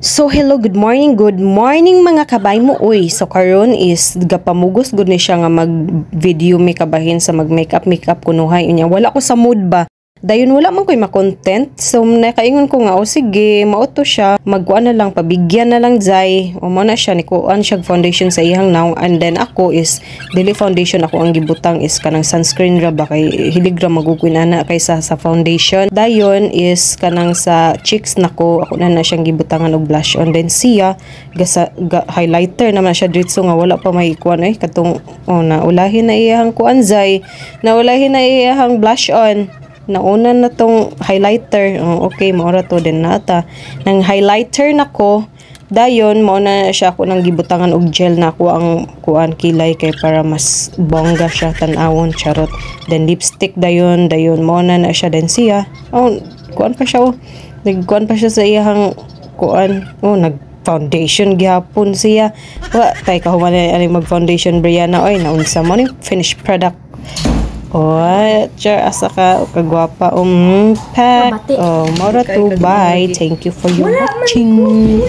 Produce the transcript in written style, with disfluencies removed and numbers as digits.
So hello, good morning mga kabay mo. Uy, so karon is gapamugos gud ni siya nga mag video may kabahin sa mag makeup kunuhay unya. Wala ko sa mood ba. Dayon wala man ko'y ma-content. So nakaingon ko nga o sige, mauto siya. Magkuan na lang, pabigyan na lang zay. O mo na siya, nikuan siya foundation sa ihang now. And then ako is, dili foundation ako ang gibutang is kanang sunscreen ra ba. Kay hilig ra magukuinana kaysa sa foundation. Dayon is kanang sa cheeks nako. Ako na siyang gibutangan og blush on. Then siya, highlighter naman siya dritso nga wala pa may kuan katong naulahin na iyang kuan zay. Naulahin na iyang blush on. Nauna na tong highlighter. Okay, maura to din nata. Nang highlighter nako, dayon mauna na siya ako nang gibutangan og gel na ako ang kuan kilay kay para mas bongga siya tan-awon, charot. Then lipstick dayon mauna na siya din siya. Kuan pa siya nagkuan pa siya sa iyang kuan. Nag foundation gihapon siya. Tay kahuman ani mag foundation Brianna oy naunsa mo ni finished product. Asa ka kagwapa pack. Mora to bye. Thank you for your watching.